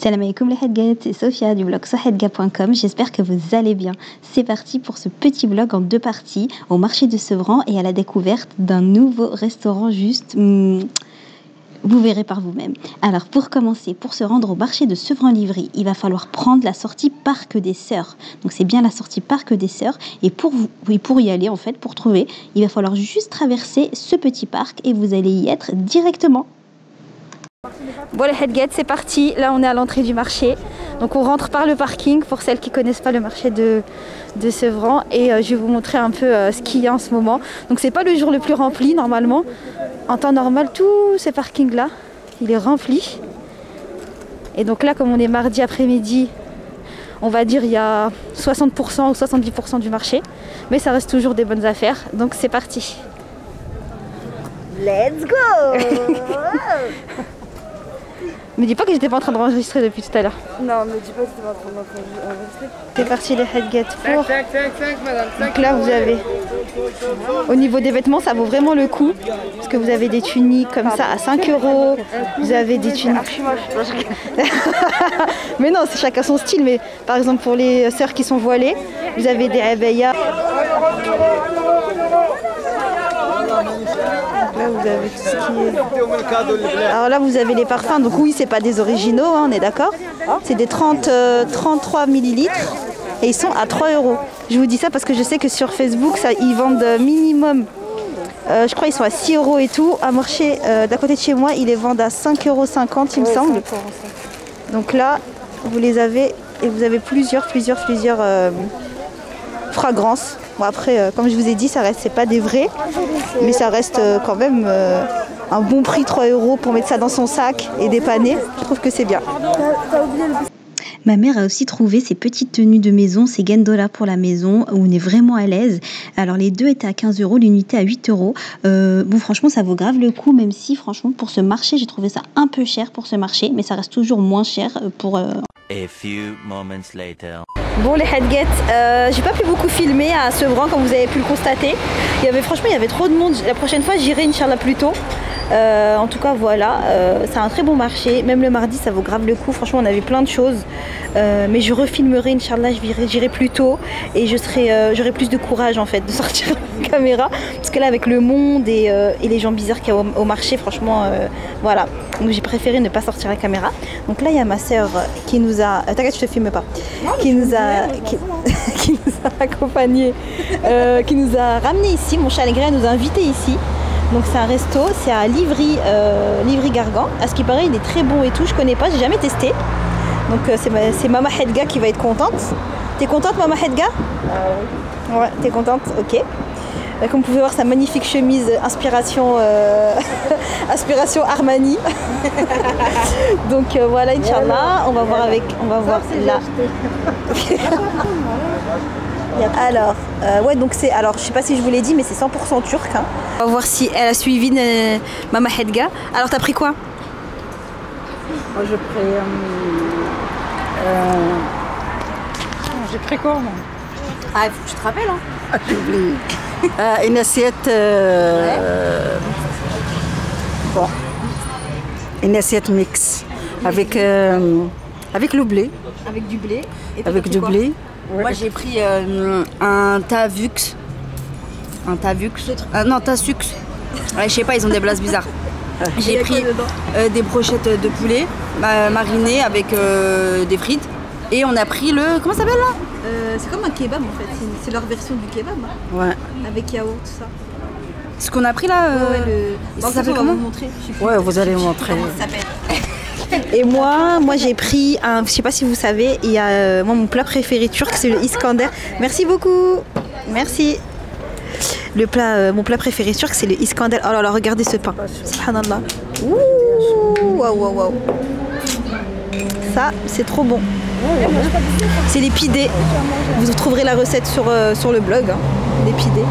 Salam alaikum les Hadgat, c'est Sophia du blog sohedga.com. J'espère que vous allez bien. C'est parti pour ce petit vlog en 2 parties au marché de Sevran et à la découverte d'un nouveau restaurant juste... vous verrez par vous-même. Alors pour commencer, pour se rendre au marché de Sevran-Livry, il va falloir prendre la sortie Parc des Sœurs. Donc c'est bien la sortie Parc des Sœurs. Et pour y aller en fait, pour trouver, il va falloir juste traverser ce petit parc et vous allez y être directement. Bon les Hadgat, c'est parti. Là on est à l'entrée du marché. Donc on rentre par le parking pour celles qui ne connaissent pas le marché de Sevran. Et je vais vous montrer un peu ce qu'il y a en ce moment. Donc c'est pas le jour le plus rempli normalement. En temps normal, tout ce parking là, il est rempli. Et donc là, comme on est mardi après-midi, on va dire il y a 60% ou 70% du marché. Mais ça reste toujours des bonnes affaires. Donc c'est parti. Let's go. Me dis pas que j'étais pas en train d'enregistrer depuis tout à l'heure. Non, me dis pas que j'étais pas en train d'enregistrer. C'est parti les Hadgat pour. Donc là vous avez, au niveau des vêtements, ça vaut vraiment le coup. Parce que vous avez des tuniques comme ça à 5 €. Vous avez des tuniques. Mais non, c'est chacun son style. Mais par exemple pour les sœurs qui sont voilées, vous avez des abayas. Là vous avez tout ce qui est... Alors là vous avez les parfums, donc oui c'est pas des originaux, hein, on est d'accord. C'est des 33 millilitres et ils sont à 3 €. Je vous dis ça parce que je sais que sur Facebook ça, ils vendent minimum, je crois ils sont à 6 € et tout. À marché d'à côté de chez moi ils les vendent à 5,50 € il me semble. Donc là vous les avez et vous avez plusieurs fragrances. Bon après, comme je vous ai dit, ça reste, c'est pas des vrais, mais ça reste quand même un bon prix, 3 € pour mettre ça dans son sac et dépanner. Je trouve que c'est bien. Ma mère a aussi trouvé ces petites tenues de maison, ces gandolas pour la maison, où on est vraiment à l'aise. Alors les deux étaient à 15 €, l'unité à 8 €. Bon franchement ça vaut grave le coup, même si franchement pour ce marché j'ai trouvé ça un peu cher pour ce marché, mais ça reste toujours moins cher pour... A few moments later. Bon les Hadgat, j'ai pas pu beaucoup filmer à Sevran comme vous avez pu le constater. Franchement il y avait trop de monde. La prochaine fois j'irai Inch'Allah plus tôt. En tout cas voilà, c'est un très bon marché. Même le mardi ça vaut grave le coup. Franchement on avait plein de choses. Mais je refilmerai Inch'Allah, j'irai plus tôt. Et j'aurai plus de courage en fait de sortir la caméra. Parce que là avec le monde et les gens bizarres qu'il y a au marché, franchement voilà. Donc j'ai préféré ne pas sortir la caméra. Donc là il y a ma soeur qui nous a... T'inquiète je te filme pas. Qui nous a accompagnés, qui nous a ramenés ici. Mon Chalgré nous a invités ici. Donc c'est un resto, c'est à Livry, Livry-Gargan. À ce qui paraît il est très bon et tout, je connais pas, j'ai jamais testé. Donc c'est Mama Hedga qui va être contente. T'es contente Mama Hedga? Ouais, t'es contente, ok. Comme vous pouvez voir sa magnifique chemise inspiration, inspiration Armani. Donc voilà Inch'Allah, on va voir avec, là. Alors, ouais donc c'est, alors je sais pas si je vous l'ai dit mais c'est 100% turc. Hein. On va voir si elle a suivi Mama Hedga. Alors t'as pris quoi? Moi j'ai pris quoi moi? Ah il faut que je te rappelle hein. Ah j'ai oublié. Une assiette bon, une assiette mix avec le blé. Avec du blé. Et avec du blé. Ouais. Moi j'ai pris un tavux. Non, tasux. Ouais, je sais pas, ils ont des blases bizarres. J'ai pris des brochettes de poulet marinées avec des frites. Et on a pris le... Comment ça s'appelle là? C'est comme un kebab en fait, c'est leur version du kebab. Hein. Ouais. Avec yaourt, tout ça. Ce qu'on a pris là, ça s'appelle comment? Ouais, vous allez montrer. Comment ça s'appelle? Et moi j'ai pris un, je sais pas si vous savez, il y a moi mon plat préféré turc, c'est le Iskander. Merci beaucoup. Merci. Mon plat préféré turc, c'est le Iskander. Oh là là, regardez ce pain. Subhanallah. Ouh, waouh, waouh. Ça, c'est trop bon. C'est les pidés. Vous trouverez la recette sur le blog. Hein, les pidés.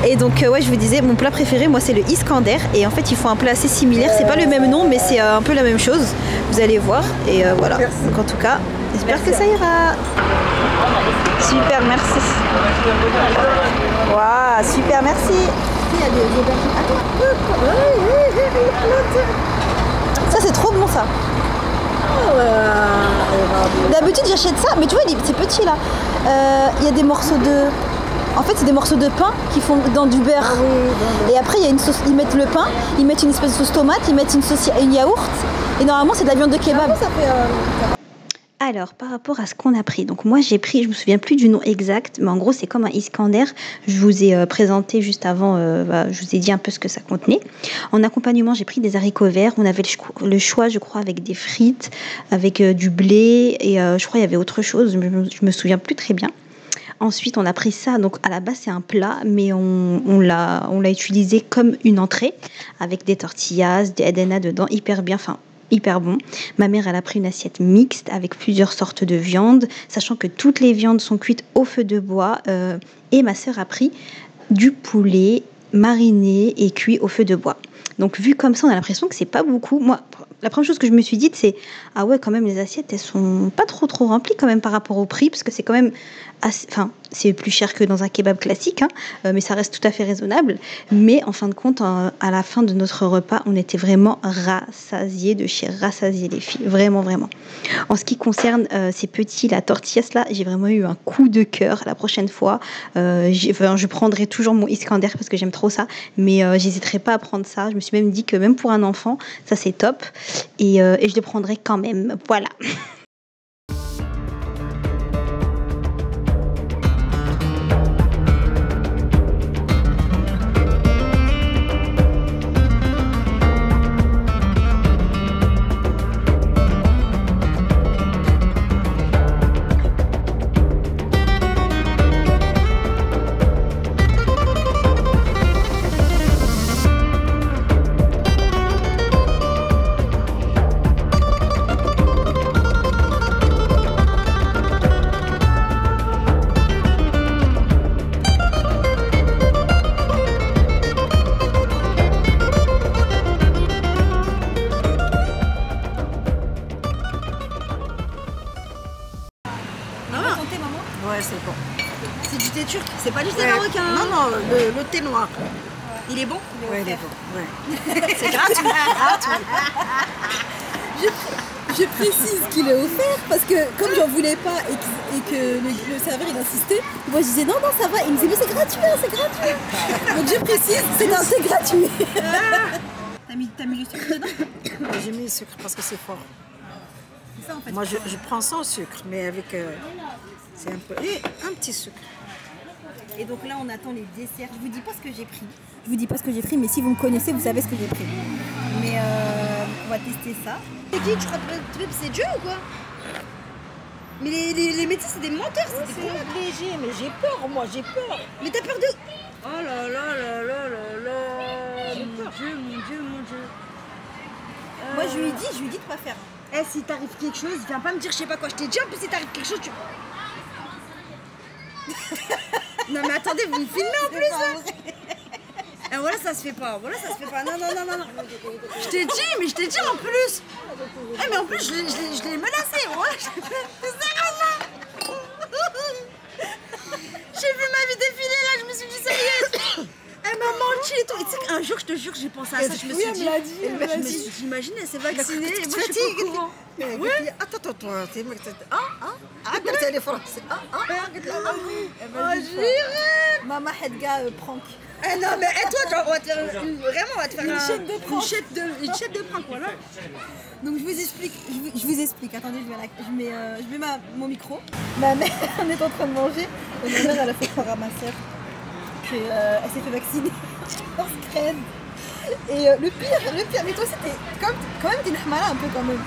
Et donc, ouais, je vous disais, mon plat préféré, moi, c'est le Iskander. Et en fait, ils font un plat assez similaire. C'est pas le même nom, mais c'est un peu la même chose. Vous allez voir. Et voilà. Donc, en tout cas, j'espère que ça ira. Super, merci. Waouh, super, merci. Il y a des aubergines. Attends. Ça, c'est trop bon, ça. D'habitude j'achète ça, mais tu vois, c'est petit là. Il y a des morceaux de... En fait, c'est des morceaux de pain qui font dans du beurre. Et après, il y a une sauce. Ils mettent le pain, ils mettent une espèce de sauce tomate, ils mettent une yaourt. Et normalement, c'est de la viande de kebab. Alors, par rapport à ce qu'on a pris, donc moi j'ai pris, je me souviens plus du nom exact, mais en gros c'est comme un Iskander. Je vous ai présenté juste avant, je vous ai dit un peu ce que ça contenait. En accompagnement, j'ai pris des haricots verts. On avait le choix, je crois, avec des frites, avec du blé et je crois il y avait autre chose. Je me souviens plus très bien. Ensuite, on a pris ça. Donc à la base c'est un plat, mais on l'a utilisé comme une entrée avec des tortillas, des edena dedans, hyper bien. Enfin, hyper bon. Ma mère, elle a pris une assiette mixte avec plusieurs sortes de viandes, sachant que toutes les viandes sont cuites au feu de bois. Et ma sœur a pris du poulet mariné et cuit au feu de bois. Donc, vu comme ça, on a l'impression que c'est pas beaucoup. Moi, la première chose que je me suis dit, c'est ah ouais, quand même, les assiettes, elles sont pas trop remplies quand même par rapport au prix, parce que c'est quand même assez, enfin, c'est plus cher que dans un kebab classique, hein, mais ça reste tout à fait raisonnable. Mais en fin de compte, à la fin de notre repas, on était vraiment rassasiés de chez Rassasiés les filles, vraiment, vraiment. En ce qui concerne ces petits, la tortillas là, j'ai vraiment eu un coup de cœur. La prochaine fois, je prendrai toujours mon Iskander parce que j'aime trop ça, mais j'hésiterai pas à prendre ça. Je me suis même dit que même pour un enfant, ça c'est top, et je le prendrai quand même. Voilà. C'est bon. C'est du thé turc, c'est pas du thé marocain. Non, non, le thé noir. Il est bon? Oui, il est bon. Ouais. C'est gratuit. Je précise qu'il est offert parce que comme j'en voulais pas et que le serveur il insistait, moi je disais non, ça va. Il me disait mais c'est gratuit, c'est gratuit. Donc je précise, c'est un thé gratuit. T'as mis le sucre dedans? J'ai mis le sucre parce que c'est fort. Ça, en fait, moi je prends sans sucre, mais avec c'est un peu et un petit sucre. Et donc là on attend les desserts. Je vous dis pas ce que j'ai pris. Mais si vous me connaissez, vous savez ce que j'ai pris. Mais on va tester ça. C'est qui? Tu crois que c'est Dieu ou quoi? Mais les métis c'est des menteurs, c'est des cons. Léger, mais j'ai peur, moi j'ai peur. Mais t'as peur de... Oh là là là là là là. Mon Dieu. Moi je lui ai dit de pas faire. Eh, si t'arrive quelque chose, viens pas me dire je sais pas quoi. Je t'ai dit en plus si t'arrive quelque chose, tu... Non mais attendez, vous me filmez en plus là. Et voilà, ça se fait pas. Non. Je t'ai dit en plus. Eh mais en plus je l'ai menacé. Ouais. C'est sérieux. J'ai vu ma vie défiler là, je me suis dit sérieuse. Elle m'a menti et tout. Et tu sais qu'un jour, je te jure, j'ai pensé à ça. Je me suis dit, j'imagine, elle s'est vaccinée et moi je suis pas au courant. Ouais. Attends, t'es قلت لي فرنسي j'irai. Maman Hedga prank. Eh non mais toi, on va te faire vraiment, on va te faire une chaîne de prank, voilà. Donc je vous explique. Attendez, je mets mon micro. Ma mère, on est en train de manger. Et ma mère, elle a fait croire à ma soeur qu'elle s'est fait vacciner. On se crève. Et le pire, mais toi c'était quand même t'es nahmala un peu quand même.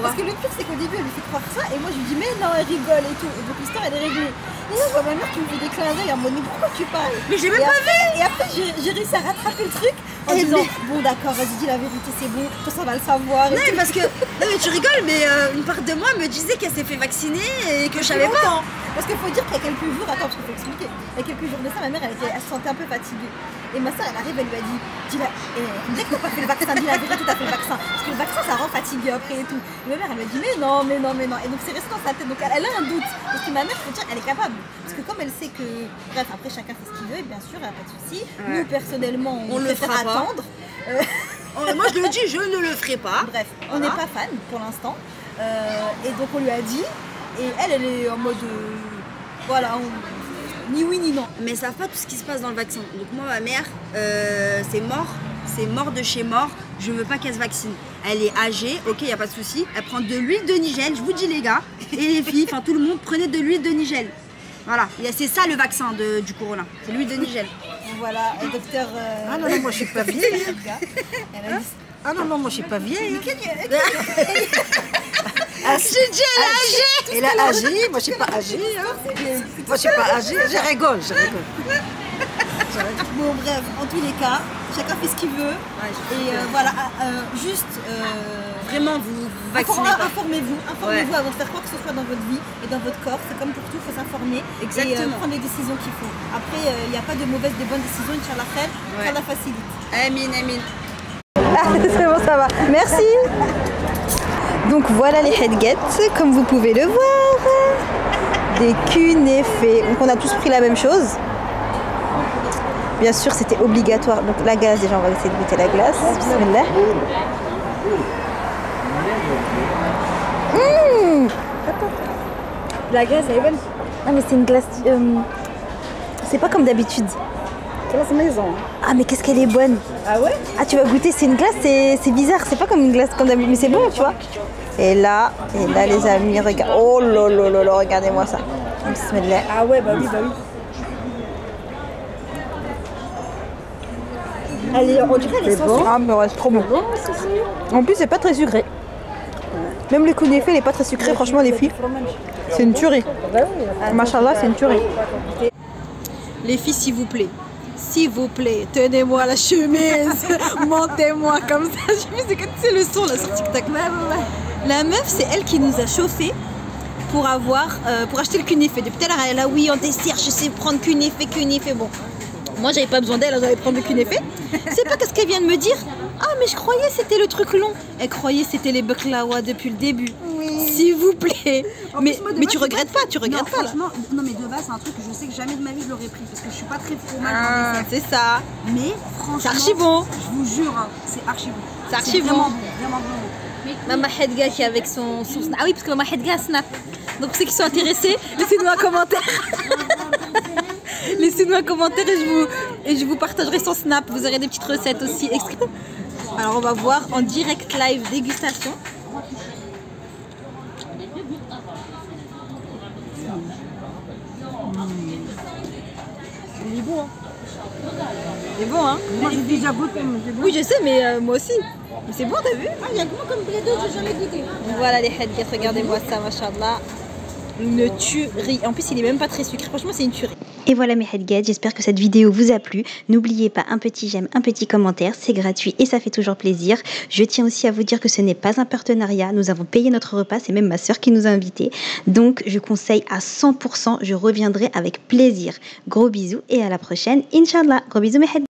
Parce que le pire c'est qu'au début elle lui fait croire ça et moi je lui dis mais non elle rigole et tout. Et donc l'histoire elle est réglée. Et là je vois ma mère qui me fait des clins d'œil en mode mais pourquoi tu parles? Mais j'ai même pas vu. Et après j'ai réussi à rattraper le truc en disant bon d'accord vas-y dis la vérité c'est bon, toi ça va le savoir. Non parce que, non mais tu rigoles mais une part de moi me disait qu'elle s'est fait vacciner et que je savais pas. Parce qu'il faut dire qu'il y a quelques jours, attends parce qu'il faut expliquer, il y a quelques jours de ça ma mère elle se sentait un peu fatiguée. Et ma soeur elle arrive, elle lui a dit dès que t'as pas fait le vaccin, dis la vérité, t'as fait le vaccin. Parce que le vaccin ça rend fatigué après et tout. Et ma mère elle m'a dit mais non. Et donc c'est resté dans sa tête, donc elle a un doute. Parce que ma mère, faut dire, elle est capable. Parce que comme elle sait que, bref, après chacun fait ce qu'il veut, et bien sûr, il n'y a pas de souci. Ouais. Nous personnellement, on le fera attendre. Moi je le dis, je ne le ferai pas. Bref, on n'est pas fan pour l'instant. Et donc on lui a dit, et elle est en mode, voilà, ni oui ni non. Mais ça savent pas tout ce qui se passe dans le vaccin. Donc moi, ma mère, c'est mort de chez mort. Je veux pas qu'elle se vaccine. Elle est âgée, ok, y a pas de souci. Elle prend de l'huile de Nigel, je vous dis les gars, et les filles, enfin tout le monde, prenez de l'huile de Nigel. Voilà, c'est ça le vaccin du corona, c'est l'huile de Nigel. Voilà, le docteur... Ah non, non, moi je suis pas vieille. Elle a dit... Ah non, non, moi je suis pas vieille. J'ai dit elle est âgée. Elle est âgée, moi je suis pas âgée. Hein. Moi je suis pas âgée, je rigole, je rigole. Bon bref, en tous les cas, chacun fait ce qu'il veut. Et voilà, juste... Vraiment, vous vaccinez pas. Informez-vous avant de faire quoi que ce soit dans votre vie et dans votre corps. C'est comme pour tout, il faut s'informer et prendre les décisions qu'il faut. Après, il n'y a pas de mauvaises, des bonnes décisions, Inch'Allah khair, qu'Allah facilite. Amin, amin. C'est bon, ça va. Merci. Donc voilà les headgets, comme vous pouvez le voir. Des kunéfés. Donc on a tous pris la même chose. Bien sûr, c'était obligatoire. Donc la glace, déjà, on va essayer de goûter la glace. Bismillah. La glace, elle est bonne. Ah, mais c'est une glace... c'est pas comme d'habitude. Glace maison. Ah, mais qu'est-ce qu'elle est bonne. Ah ouais? Ah, tu vas goûter, c'est une glace, c'est bizarre. C'est pas comme une glace comme d'habitude, mais c'est bon, tu vois. Et là, les amis, regarde. Oh là là là là, regardez-moi ça. Bismillah. Ah ouais, bah oui, bah oui. On dirait qu'elle est sensible. Ah, mais ouais, c'est trop bon. En plus, c'est pas très sucré. Même le kunéfé, il est pas très sucré, franchement, les filles. C'est une tuerie. Machallah, c'est une tuerie. Les filles, s'il vous plaît, tenez-moi la chemise, montez-moi comme ça. C'est le son là sur TikTok. La meuf, c'est elle qui nous a chauffé pour acheter le kunéfé. Depuis tout à l'heure, elle est là, oui, on dessert, je sais prendre kunéfé. Bon, moi, j'avais pas besoin d'elle, j'allais prendre le kunéfé. C'est pas qu'est-ce qu'elle vient de me dire. Ah, mais je croyais c'était le truc long. Elle croyait c'était les baklawa depuis le début. Oui. S'il vous plaît. Mais tu regrettes pas, Non, mais de base, c'est un truc que je sais que jamais de ma vie je l'aurais pris parce que je suis pas très fromage. Ah, c'est ça. Mais franchement, c'est archi bon. Je vous jure, hein, c'est archi bon. C'est archi bon. Vraiment bon. Maman Hedga qui est avec son snap. Ah oui, parce que Maman Hedga snap. Donc pour ceux qui sont intéressés, laissez-nous un commentaire. Laissez-nous un commentaire et je vous partagerai son snap. Vous aurez des petites recettes aussi. Alors on va voir en direct live dégustation. Il est bon. Hein. C'est bon, hein? Moi j'ai déjà goûté. Oui, je sais, mais moi aussi. Mais c'est bon, t'as vu? Ah, il y a comment comme blé d'eau, j'ai jamais goûté. Voilà les headgets, regardez-moi ça, machallah. Une tuerie. En plus, il est même pas très sucré. Franchement, c'est une tuerie. Et voilà mes headgets, j'espère que cette vidéo vous a plu. N'oubliez pas un petit j'aime, un petit commentaire, c'est gratuit et ça fait toujours plaisir. Je tiens aussi à vous dire que ce n'est pas un partenariat, nous avons payé notre repas, c'est même ma soeur qui nous a invités. Donc je conseille à 100%, je reviendrai avec plaisir. Gros bisous et à la prochaine, Inch'Allah. Gros bisous mes headgets.